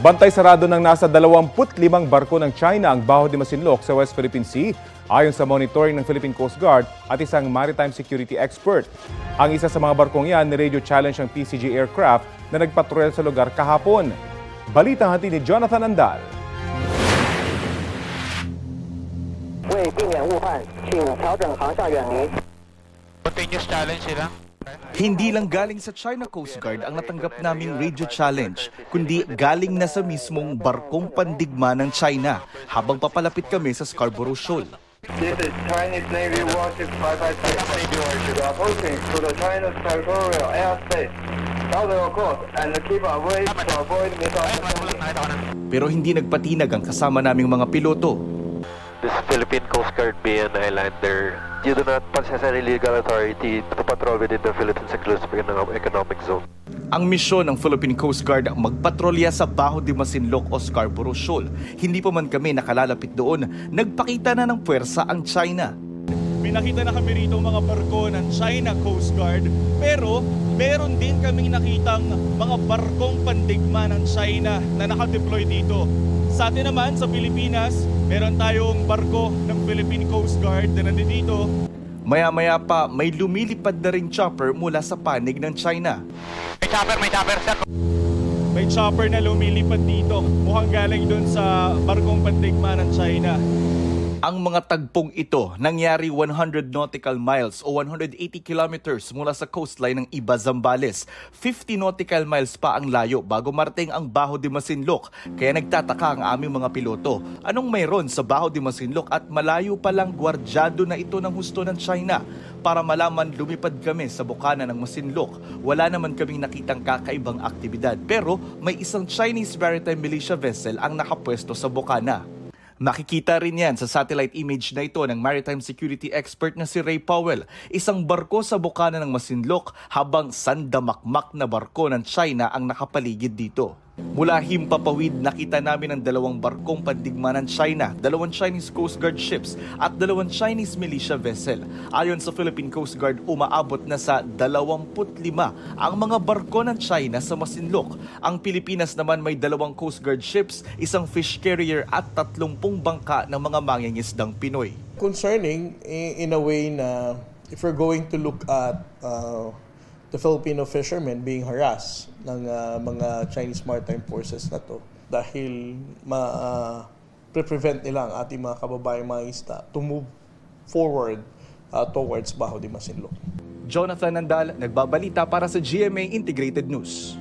Bantay sarado ng nasa 25 barko ng China ang Baho de Masinloc sa West Philippine Sea ayon sa monitoring ng Philippine Coast Guard at isang maritime security expert. Ang isa sa mga barkong yan ni-radio challenge ang PCG aircraft na nagpatrol sa lugar kahapon. Balitang hatid ni Jonathan Andal. Continuous challenge sila. Hindi lang galing sa China Coast Guard ang natanggap naming radio challenge, kundi galing na sa mismong barkong pandigma ng China habang papalapit kami sa Scarborough Shoal. This is Chinese Navy Warship 556 approaching to the China's territorial airspace. Follow your course and keep away to avoid misunderstanding. Pero hindi nagpatinag ang kasama naming mga piloto. This Philippine Coast Guard being an islander, you do not possess any legal authority to patrol within the Philippines Exclusive Economic Zone. Ang misyon ng Philippine Coast Guard magpatrolya sa Baho de Masinloc o Scarborough Shoal. Hindi pa man kami nakalalapit doon, nagpakita na ng puwersa ang China. May nakita na kami rito mga barko ng China Coast Guard, pero meron din kaming nakitang mga barkong pandigma ng China na nakadeploy dito. Sa atin naman, sa Pilipinas, meron tayong barko ng Philippine Coast Guard na nandito. Maya-maya pa, may lumilipad na ring chopper mula sa panig ng China. May chopper, sir. May chopper na lumilipad dito. Mukhang galing doon sa barkong pandigma ng China. Ang mga tagpong ito nangyari 100 nautical miles o 180 kilometers mula sa coastline ng Iba, Zambales. 50 nautical miles pa ang layo bago marating ang Baho de Masinloc. Kaya nagtataka ang aming mga piloto. Anong mayroon sa Baho de Masinloc at malayo palang gwardyado na ito ng husto ng China? Para malaman lumipad kami sa bukana ng Masinloc. Wala naman kaming nakitang kakaibang aktibidad pero may isang Chinese maritime militia vessel ang nakapwesto sa bukana. Makikita rin yan sa satellite image na ito ng maritime security expert na si Ray Powell, isang barko sa bukana ng Masinloc habang sandamakmak na barko ng China ang nakapaligid dito. Mula Himpapawid, nakita namin ang 2 barkong pandigma ng China, 2 Chinese Coast Guard ships at 2 Chinese militia vessel. Ayon sa Philippine Coast Guard, umaabot na sa 25 ang mga barko ng China sa Masinloc. Ang Pilipinas naman may 2 Coast Guard ships, isang fish carrier at 30 bangka ng mga mangingisdang Pinoy. Concerning in a way na if we're going to look at the Filipino fishermen being harassed ng mga Chinese maritime forces na to dahil ma-prevent nila ang ating mga kababayang mga isda to move forward towards Baho de Masinloc. Jonathan Andal, nagbabalita para sa GMA Integrated News.